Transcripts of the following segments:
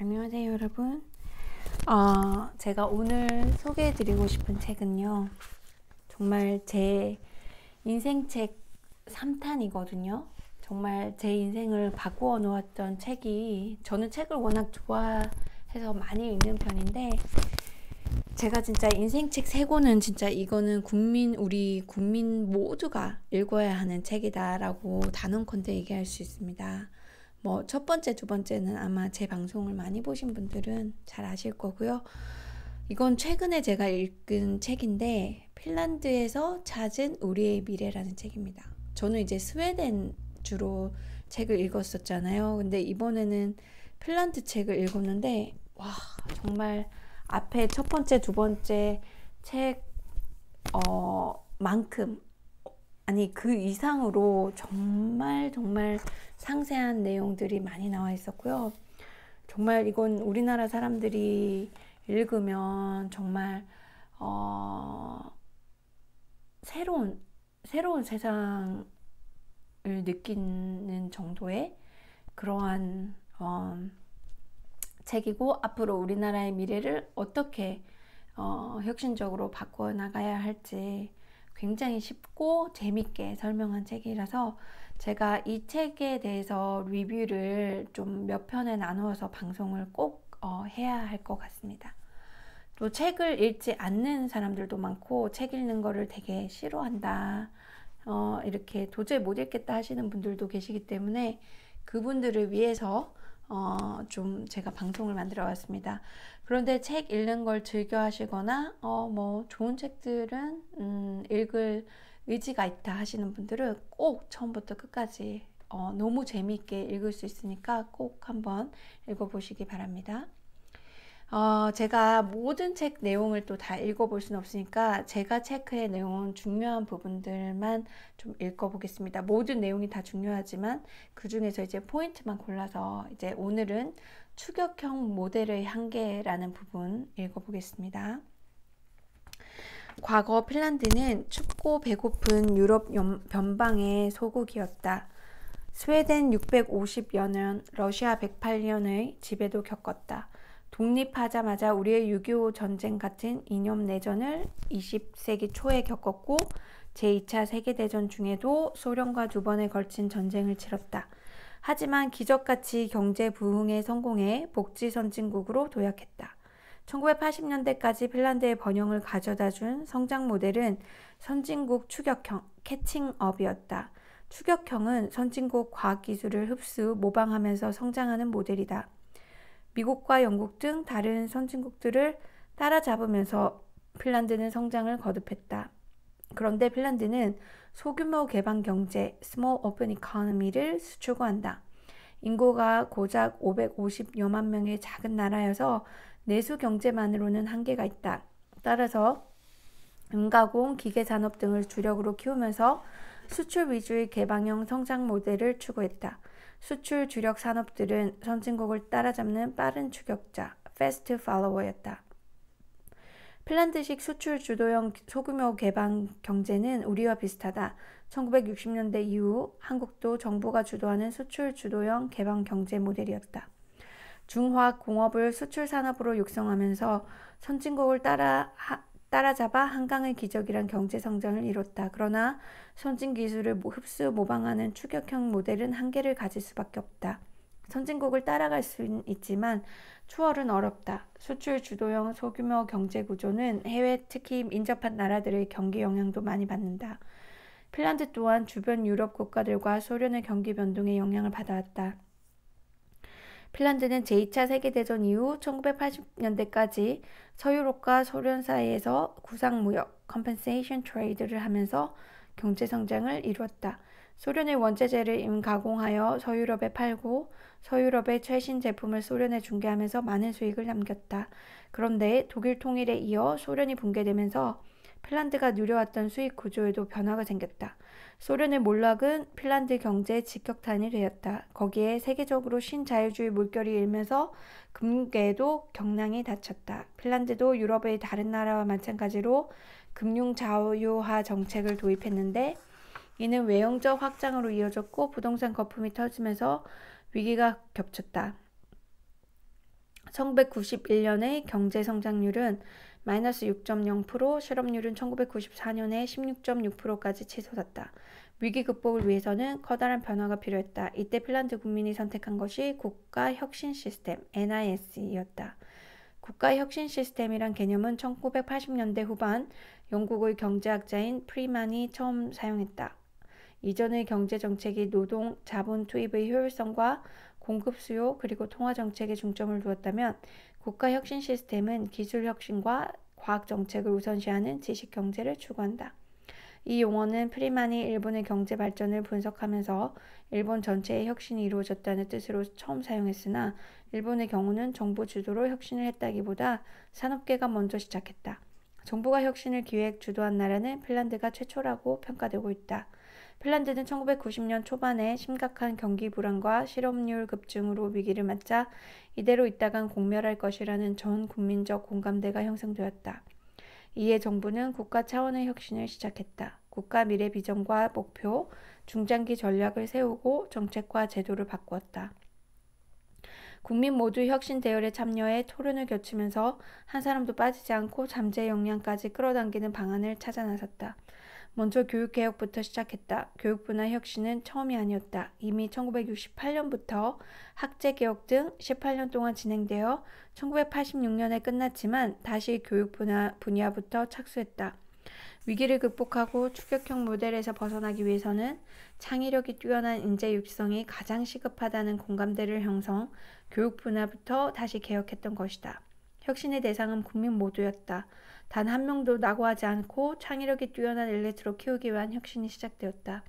안녕하세요, 여러분. 제가 오늘 소개해드리고 싶은 책은요, 정말 제 인생책 3탄이거든요. 정말 제 인생을 바꾸어 놓았던 책이, 저는 책을 워낙 좋아해서 많이 읽는 편인데, 제가 진짜 인생책 3권은 진짜 이거는 우리 국민 모두가 읽어야 하는 책이다라고 단언컨대 얘기할 수 있습니다. 첫 번째, 두 번째는 아마 제 방송을 많이 보신 분들은 잘 아실 거고요. 이건 최근에 제가 읽은 책인데, 핀란드에서 찾은 우리의 미래라는 책입니다. 저는 이제 스웨덴 주로 책을 읽었었잖아요. 근데 이번에는 핀란드 책을 읽었는데, 와, 정말 앞에 첫 번째, 두 번째 책, 만큼, 아니 그 이상으로 정말 상세한 내용들이 많이 나와 있었고요. 정말 이건 우리나라 사람들이 읽으면 정말 새로운 세상을 느끼는 정도의 그러한 책이고, 앞으로 우리나라의 미래를 어떻게 혁신적으로 바꿔 나가야 할지 굉장히 쉽고 재밌게 설명한 책이라서 제가 이 책에 대해서 리뷰를 좀 몇 편에 나누어서 방송을 꼭 해야 할 것 같습니다. 또 책을 읽지 않는 사람들도 많고, 책 읽는 거를 되게 싫어한다, 이렇게 도저히 못 읽겠다 하시는 분들도 계시기 때문에 그분들을 위해서 좀 제가 방송을 만들어 왔습니다. 그런데 책 읽는 걸 즐겨 하시거나 좋은 책들은 읽을 의지가 있다 하시는 분들은 꼭 처음부터 끝까지 너무 재미있게 읽을 수 있으니까 꼭 한번 읽어보시기 바랍니다. 제가 모든 책 내용을 또 다 읽어볼 수는 없으니까 제가 체크해 내용은 중요한 부분들만 좀 읽어보겠습니다. 모든 내용이 다 중요하지만 그 중에서 이제 포인트만 골라서 이제 오늘은 추격형 모델의 한계라는 부분 읽어보겠습니다. 과거 핀란드는 춥고 배고픈 유럽 변방의 소국이었다. 스웨덴 650여 년, 러시아 108년의 지배도 겪었다. 독립하자마자 우리의 6.25 전쟁 같은 이념 내전을 20세기 초에 겪었고, 제2차 세계대전 중에도 소련과 2번에 걸친 전쟁을 치렀다. 하지만 기적같이 경제 부흥에 성공해 복지 선진국으로 도약했다. 1980년대까지 핀란드의 번영을 가져다준 성장 모델은 선진국 추격형, 캐칭업이었다. 추격형은 선진국 과학기술을 흡수, 모방하면서 성장하는 모델이다. 미국과 영국 등 다른 선진국들을 따라잡으면서 핀란드는 성장을 거듭했다. 그런데 핀란드는 소규모 개방 경제, Small Open Economy를 추구한다. 인구가 고작 550여만 명의 작은 나라여서 내수 경제만으로는 한계가 있다. 따라서 은가공, 기계산업 등을 주력으로 키우면서 수출 위주의 개방형 성장 모델을 추구했다. 수출 주력 산업들은 선진국을 따라잡는 빠른 추격자, Fast Follower였다. 핀란드식 수출 주도형 소규모 개방 경제는 우리와 비슷하다. 1960년대 이후 한국도 정부가 주도하는 수출 주도형 개방 경제 모델이었다. 중화학 공업을 수출 산업으로 육성하면서 선진국을 따라잡아 한강의 기적이란 경제 성장을 이뤘다. 그러나 선진 기술을 흡수 모방하는 추격형 모델은 한계를 가질 수밖에 없다. 선진국을 따라갈 수는 있지만 추월은 어렵다. 수출 주도형 소규모 경제 구조는 해외, 특히 인접한 나라들의 경기 영향도 많이 받는다. 핀란드 또한 주변 유럽 국가들과 소련의 경기 변동에 영향을 받아왔다. 핀란드는 제2차 세계대전 이후 1980년대까지 서유럽과 소련 사이에서 구상무역, compensation trade를 하면서 경제성장을 이루었다. 소련의 원재재를 임가공하여 서유럽에 팔고 서유럽의 최신 제품을 소련에 중개하면서 많은 수익을 남겼다. 그런데 독일 통일에 이어 소련이 붕괴되면서 핀란드가 누려왔던 수익 구조에도 변화가 생겼다. 소련의 몰락은 핀란드 경제의 직격탄이 되었다. 거기에 세계적으로 신자유주의 물결이 일면서 금융계에도 경랑이 닥쳤다. 핀란드도 유럽의 다른 나라와 마찬가지로 금융 자유화 정책을 도입했는데 이는 외형적 확장으로 이어졌고 부동산 거품이 터지면서 위기가 겹쳤다. 1991년의 경제 성장률은 마이너스 6.0%, 실업률은 1994년에 16.6%까지 치솟았다. 위기 극복을 위해서는 커다란 변화가 필요했다. 이때 핀란드 국민이 선택한 것이 국가혁신 시스템 (NIS였다). 국가혁신 시스템이란 개념은 1980년대 후반 영국의 경제학자인 프리만이 처음 사용했다. 이전의 경제정책이 노동, 자본 투입의 효율성과 공급 수요 그리고 통화 정책에 중점을 두었다면 국가혁신 시스템은 기술 혁신과 과학 정책을 우선시하는 지식 경제를 추구한다. 이 용어는 프리만이 일본의 경제 발전을 분석하면서 일본 전체의 혁신이 이루어졌다는 뜻으로 처음 사용했으나 일본의 경우는 정부 주도로 혁신을 했다기보다 산업계가 먼저 시작했다. 정부가 혁신을 기획 주도한 나라는 핀란드가 최초라고 평가되고 있다. 핀란드는 1990년 초반에 심각한 경기 불안과 실업률 급증으로 위기를 맞자 이대로 있다간 공멸할 것이라는 전 국민적 공감대가 형성되었다. 이에 정부는 국가 차원의 혁신을 시작했다. 국가 미래 비전과 목표, 중장기 전략을 세우고 정책과 제도를 바꾸었다. 국민 모두 혁신 대열에 참여해 토론을 거치면서 한 사람도 빠지지 않고 잠재 역량까지 끌어당기는 방안을 찾아 나섰다. 먼저 교육개혁부터 시작했다. 교육 분야 혁신은 처음이 아니었다. 이미 1968년부터 학제개혁 등 18년 동안 진행되어 1986년에 끝났지만 다시 교육 분야부터 착수했다. 위기를 극복하고 추격형 모델에서 벗어나기 위해서는 창의력이 뛰어난 인재 육성이 가장 시급하다는 공감대를 형성, 교육 분야부터 다시 개혁했던 것이다. 혁신의 대상은 국민 모두였다. 단 한 명도 낙오하지 않고 창의력이 뛰어난 엘리트로 키우기 위한 혁신이 시작되었다.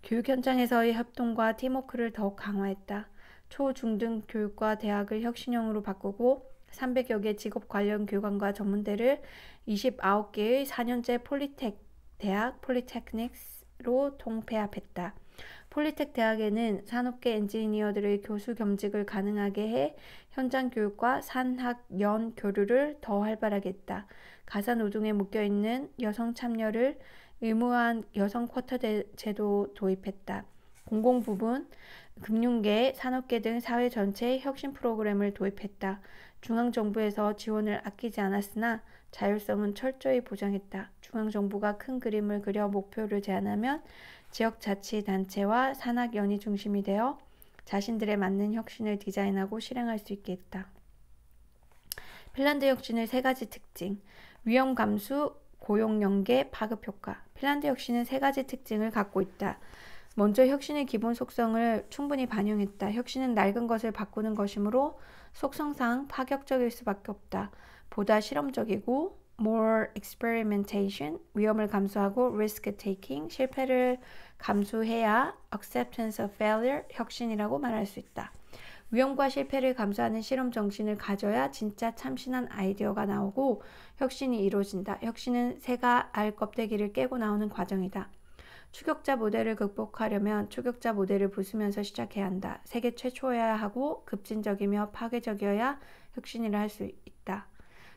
교육 현장에서의 협동과 팀워크를 더욱 강화했다. 초, 중 등 교육과 대학을 혁신형으로 바꾸고 300여 개 직업 관련 교관과 전문대를 29개의 4년제 폴리텍 대학 폴리테크닉스로 통폐합했다. 폴리텍 대학에는 산업계 엔지니어들의 교수 겸직을 가능하게 해 현장 교육과 산학연 교류를 더 활발하게 했다. 가사노동에 묶여있는 여성 참여를 의무화한 여성 쿼터 제도 도입했다. 공공부문, 금융계, 산업계 등 사회 전체에 혁신 프로그램을 도입했다. 중앙정부에서 지원을 아끼지 않았으나 자율성은 철저히 보장했다. 중앙정부가 큰 그림을 그려 목표를 제안하면 지역자치단체와 산학연이 중심이 되어 자신들에 맞는 혁신을 디자인하고 실행할 수 있게 했다. 핀란드 혁신의 세 가지 특징. 위험 감수, 고용 연계, 파급 효과. 핀란드 혁신은 세 가지 특징을 갖고 있다. 먼저 혁신의 기본 속성을 충분히 반영했다. 혁신은 낡은 것을 바꾸는 것이므로 속성상 파격적일 수밖에 없다. 보다 실험적이고 more experimentation, 위험을 감수하고 risk taking, 실패를 감수해야 acceptance of failure, 혁신이라고 말할 수 있다. 위험과 실패를 감수하는 실험 정신을 가져야 진짜 참신한 아이디어가 나오고 혁신이 이루어진다. 혁신은 새가 알 껍데기를 깨고 나오는 과정이다. 추격자 모델을 극복하려면 추격자 모델을 부수면서 시작해야 한다. 세계 최초여야 하고 급진적이며 파괴적이어야 혁신이라 할 수 있다.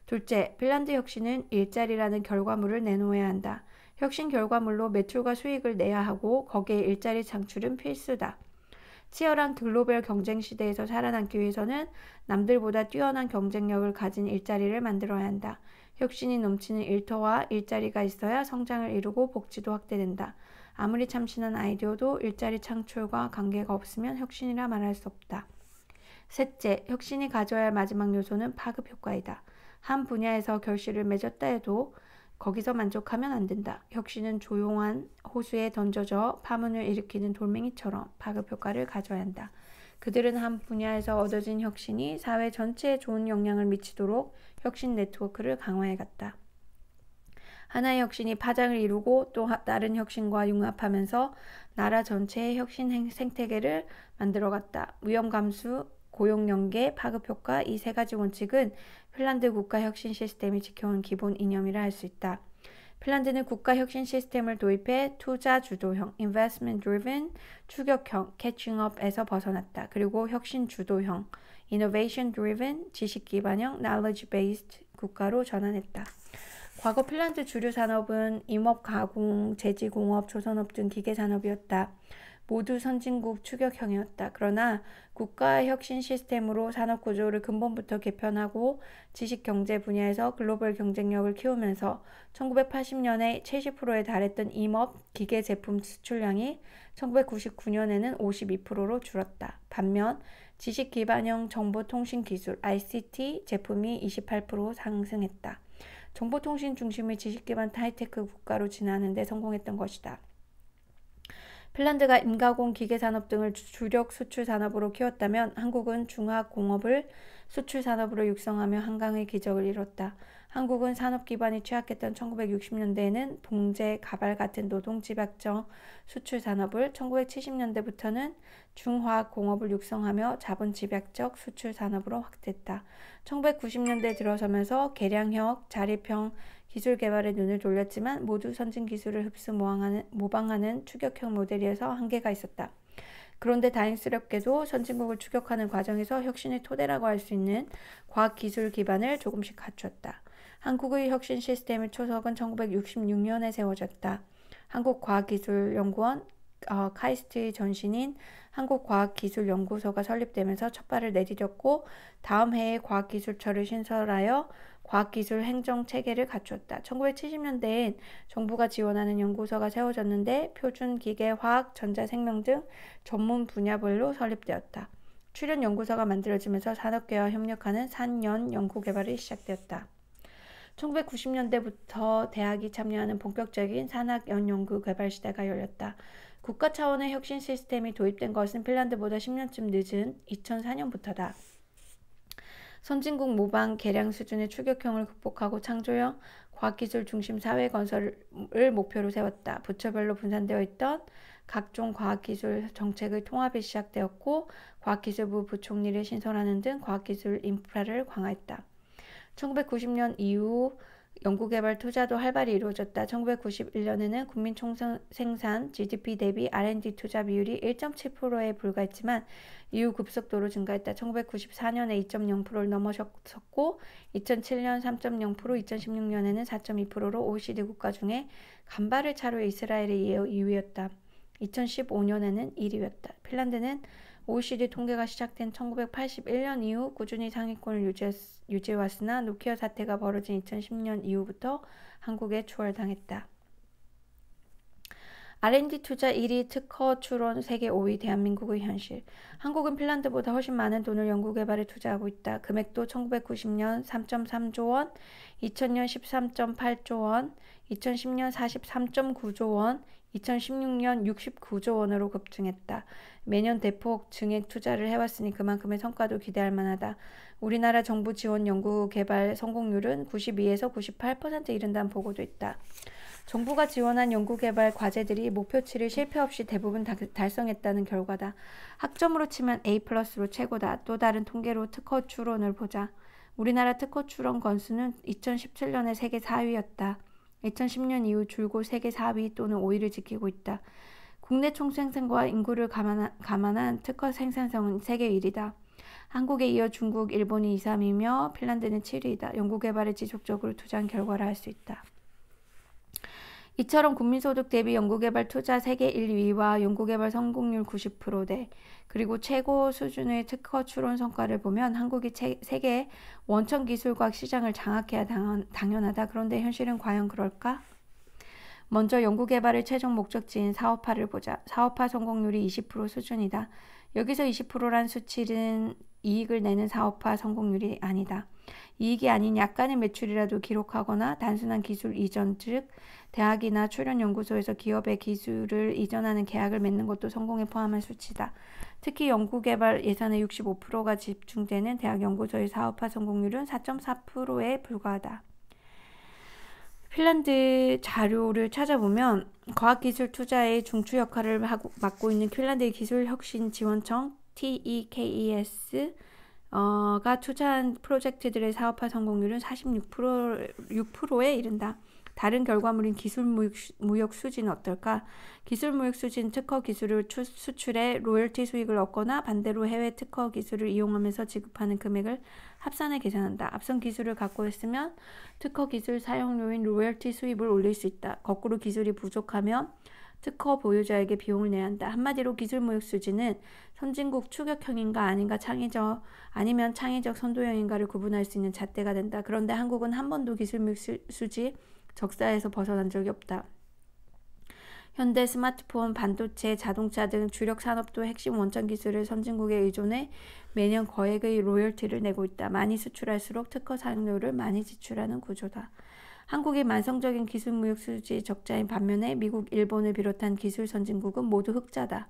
둘째, 핀란드 혁신은 일자리라는 결과물을 내놓아야 한다. 혁신 결과물로 매출과 수익을 내야 하고 거기에 일자리 창출은 필수다. 치열한 글로벌 경쟁 시대에서 살아남기 위해서는 남들보다 뛰어난 경쟁력을 가진 일자리를 만들어야 한다. 혁신이 넘치는 일터와 일자리가 있어야 성장을 이루고 복지도 확대된다. 아무리 참신한 아이디어도 일자리 창출과 관계가 없으면 혁신이라 말할 수 없다. 셋째, 혁신이 가져야 할 마지막 요소는 파급 효과이다. 한 분야에서 결실을 맺었다 해도 거기서 만족하면 안 된다. 혁신은 조용한 호수에 던져져 파문을 일으키는 돌멩이처럼 파급 효과를 가져야 한다. 그들은 한 분야에서 얻어진 혁신이 사회 전체에 좋은 영향을 미치도록 혁신 네트워크를 강화해갔다. 하나의 혁신이 파장을 이루고 또 다른 혁신과 융합하면서 나라 전체의 혁신 생태계를 만들어갔다. 위험 감수, 고용 연계, 파급 효과 이 세 가지 원칙은 핀란드 국가 혁신 시스템이 지켜온 기본 이념이라 할 수 있다. 핀란드는 국가 혁신 시스템을 도입해 투자 주도형 (investment driven) 추격형 (catching up에서 벗어났다. 그리고 혁신 주도형 (innovation driven) 지식 기반형 (knowledge based) 국가로 전환했다. 과거 핀란드 주류 산업은 임업, 가공, 제지공업, 조선업 등 기계산업이었다. 모두 선진국 추격형이었다. 그러나 국가 혁신 시스템으로 산업 구조를 근본부터 개편하고 지식 경제 분야에서 글로벌 경쟁력을 키우면서 1980년에 70%에 달했던 임업 기계 제품 수출량이 1999년에는 52%로 줄었다. 반면 지식 기반형 정보통신 기술 ICT 제품이 28% 상승했다. 정보통신 중심의 지식 기반 하이테크 국가로 진화하는 데 성공했던 것이다. 핀란드가 인가공 기계산업 등을 주력 수출 산업으로 키웠다면 한국은 중화공업을 수출 산업으로 육성하며 한강의 기적을 이뤘다. 한국은 산업 기반이 취약했던 1960년대에는 봉제, 가발 같은 노동 집약적 수출 산업을 1970년대부터는 중화공업을 육성하며 자본 집약적 수출 산업으로 확대했다. 1990년대 들어서면서 개량형, 자립형 기술 개발에 눈을 돌렸지만 모두 선진 기술을 흡수 모방하는 추격형 모델이어서 한계가 있었다. 그런데 다행스럽게도 선진국을 추격하는 과정에서 혁신의 토대라고 할 수 있는 과학기술 기반을 조금씩 갖췄다. 한국의 혁신 시스템의 초석은 1966년에 세워졌다. 한국과학기술연구원 카이스트의 전신인 한국과학기술연구소가 설립되면서 첫 발을 내디뎠고 다음 해에 과학기술처를 신설하여 과학기술 행정체계를 갖추었다. 1970년대엔 정부가 지원하는 연구소가 세워졌는데 표준, 기계, 화학, 전자, 생명 등 전문 분야별로 설립되었다. 출연 연구소가 만들어지면서 산업계와 협력하는 산연 연구개발이 시작되었다. 1990년대부터 대학이 참여하는 본격적인 산학연 연구개발 시대가 열렸다. 국가 차원의 혁신 시스템이 도입된 것은 핀란드보다 10년쯤 늦은 2004년부터다. 선진국 모방 개량 수준의 추격형을 극복하고 창조형 과학기술 중심 사회 건설을 목표로 세웠다. 부처별로 분산되어 있던 각종 과학기술 정책의 통합이 시작되었고 과학기술부 부총리를 신설하는 등 과학기술 인프라를 강화했다. 1990년 이후 연구개발 투자도 활발히 이루어졌다. 1991년에는 국민총생산 GDP 대비 R&D 투자 비율이 1.7%에 불과했지만 이후 급속도로 증가했다. 1994년에 2.0%를 넘어섰고 2007년 3.0%, 2016년에는 4.2%로 OECD 국가 중에 간발의 차로 이스라엘에 이어 2위였다. 2015년에는 1위였다. 핀란드는 OECD 통계가 시작된 1981년 이후 꾸준히 상위권을 유지해왔으나 노키아 사태가 벌어진 2010년 이후부터 한국에 추월당했다. R&D 투자 1위, 특허 출원 세계 5위, 대한민국의 현실. 한국은 핀란드보다 훨씬 많은 돈을 연구개발에 투자하고 있다. 금액도 1990년 3.3조 원, 2000년 13.8조 원, 2010년 43.9조 원, 2016년 69조 원으로 급증했다. 매년 대폭 증액 투자를 해왔으니 그만큼의 성과도 기대할 만하다. 우리나라 정부 지원 연구개발 성공률은 92에서 98%에 이른다는 보고도 있다. 정부가 지원한 연구개발 과제들이 목표치를 실패 없이 대부분 달성했다는 결과다. 학점으로 치면 A+로 최고다. 또 다른 통계로 특허 출원을 보자. 우리나라 특허 출원 건수는 2017년에 세계 4위였다. 2010년 이후 줄곧 세계 4위 또는 5위를 지키고 있다. 국내 총생산과 인구를 감안한 특허 생산성은 세계 1위다. 한국에 이어 중국, 일본이 2, 3위며 핀란드는 7위이다. 연구개발에 지속적으로 투자한 결과라 할 수 있다. 이처럼 국민소득 대비 연구개발 투자 세계 1, 2위와 연구개발 성공률 90%대 그리고 최고 수준의 특허 출원 성과를 보면 한국이 세계 원천기술과학 시장을 장악해야 당연하다. 그런데 현실은 과연 그럴까? 먼저 연구개발의 최종 목적지인 사업화를 보자. 사업화 성공률이 20% 수준이다. 여기서 20%란 수치는 이익을 내는 사업화 성공률이 아니다. 이익이 아닌 약간의 매출이라도 기록하거나 단순한 기술 이전, 즉 대학이나 출연연구소에서 기업의 기술을 이전하는 계약을 맺는 것도 성공에 포함한 수치다. 특히 연구개발 예산의 65%가 집중되는 대학연구소의 사업화 성공률은 4.4%에 불과하다. 핀란드 자료를 찾아보면 과학기술 투자의 중추 역할을 맡고 있는 핀란드의 기술혁신지원청 TEKES 가 투자한 프로젝트들의 사업화 성공률은 46%에 이른다. 다른 결과물인 기술무역 수지는 어떨까? 기술무역 수지는 특허 기술을 수출해 로열티 수익을 얻거나 반대로 해외 특허 기술을 이용하면서 지급하는 금액을 합산해 계산한다. 앞선 기술을 갖고 있으면 특허 기술 사용료인 로열티 수입을 올릴 수 있다. 거꾸로 기술이 부족하면 특허 보유자에게 비용을 내야 한다. 한마디로 기술무역수지는 선진국 추격형인가 아닌가 아니면 창의적 선도형인가를 구분할 수 있는 잣대가 된다. 그런데 한국은 한 번도 기술무역수지 적사에서 벗어난 적이 없다. 현대 스마트폰, 반도체, 자동차 등 주력 산업도 핵심 원천 기술을 선진국에 의존해 매년 거액의 로열티를 내고 있다. 많이 수출할수록 특허 사용료를 많이 지출하는 구조다. 한국이 만성적인 기술무역 수지 적자인 반면에 미국, 일본을 비롯한 기술 선진국은 모두 흑자다.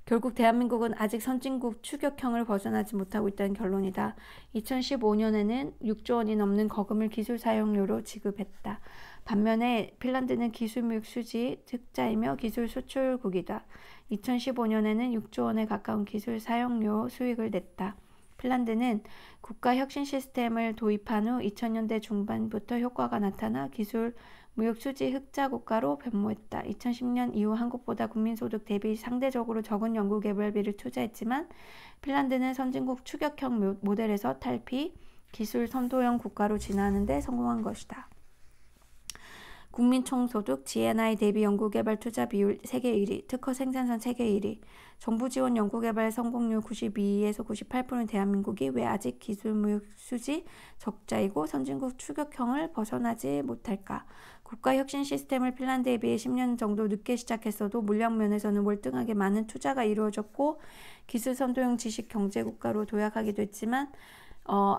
결국 대한민국은 아직 선진국 추격형을 벗어나지 못하고 있다는 결론이다. 2015년에는 6조 원이 넘는 거금을 기술 사용료로 지급했다. 반면에 핀란드는 기술무역 수지 흑자이며 기술 수출국이다. 2015년에는 6조 원에 가까운 기술 사용료 수익을 냈다. 핀란드는 국가 혁신 시스템을 도입한 후 2000년대 중반부터 효과가 나타나 기술 무역 수지 흑자 국가로 변모했다. 2010년 이후 한국보다 국민소득 대비 상대적으로 적은 연구개발비를 투자했지만 핀란드는 선진국 추격형 모델에서 탈피, 기술 선도형 국가로 진화하는 데 성공한 것이다. 국민 총소득, GNI 대비 연구개발 투자 비율 세계 1위, 특허 생산선 세계 1위, 정부 지원 연구개발 성공률 92에서 98%인 대한민국이 왜 아직 기술무역 수지 적자이고 선진국 추격형을 벗어나지 못할까? 국가 혁신 시스템을 핀란드에 비해 10년 정도 늦게 시작했어도 물량 면에서는 월등하게 많은 투자가 이루어졌고 기술 선도형 지식 경제 국가로 도약하기도 했지만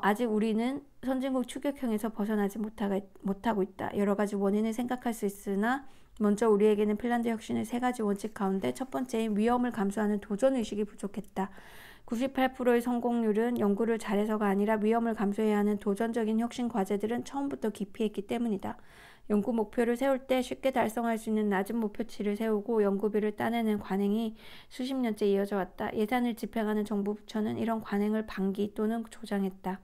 아직 우리는 선진국 추격형에서 벗어나지 못하고 있다. 여러 가지 원인을 생각할 수 있으나 먼저 우리에게는 핀란드 혁신의 세 가지 원칙 가운데 첫 번째인 위험을 감수하는 도전의식이 부족했다. 98%의 성공률은 연구를 잘해서가 아니라 위험을 감수해야 하는 도전적인 혁신 과제들은 처음부터 기피했기 때문이다. 연구 목표를 세울 때 쉽게 달성할 수 있는 낮은 목표치를 세우고 연구비를 따내는 관행이 수십 년째 이어져 왔다. 예산을 집행하는 정부 부처는 이런 관행을 방기 또는 조장했다.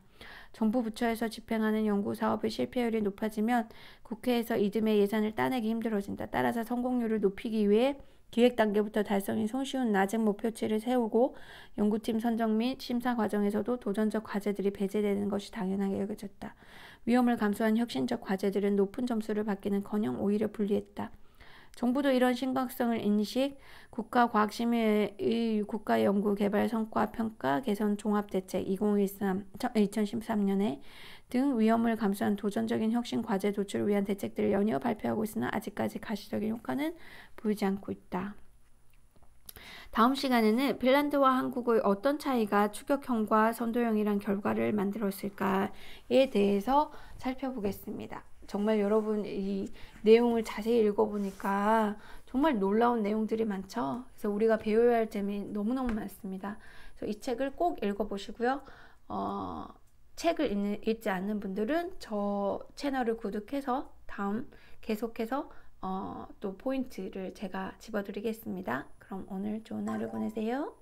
정부 부처에서 집행하는 연구 사업의 실패율이 높아지면 국회에서 이듬해 예산을 따내기 힘들어진다. 따라서 성공률을 높이기 위해 기획 단계부터 달성이 손쉬운 낮은 목표치를 세우고 연구팀 선정 및 심사 과정에서도 도전적 과제들이 배제되는 것이 당연하게 여겨졌다. 위험을 감수한 혁신적 과제들은 높은 점수를 받기는커녕 오히려 불리했다. 정부도 이런 심각성을 인식, 국가과학심의의 국가연구개발 성과평가 개선 종합대책 2013년에 등 위험을 감수한 도전적인 혁신 과제 도출을 위한 대책들을 연이어 발표하고 있으나 아직까지 가시적인 효과는 보이지 않고 있다. 다음 시간에는 핀란드와 한국의 어떤 차이가 추격형과 선도형이란 결과를 만들었을까에 대해서 살펴보겠습니다. 정말 여러분 이 내용을 자세히 읽어보니까 정말 놀라운 내용들이 많죠. 그래서 우리가 배워야 할 점이 너무너무 많습니다. 그래서 이 책을 꼭 읽어보시고요. 책을 읽지 않는 분들은 저 채널을 구독해서 다음 계속해서 또 포인트를 제가 집어드리겠습니다. 그럼 오늘 좋은 하루 보내세요.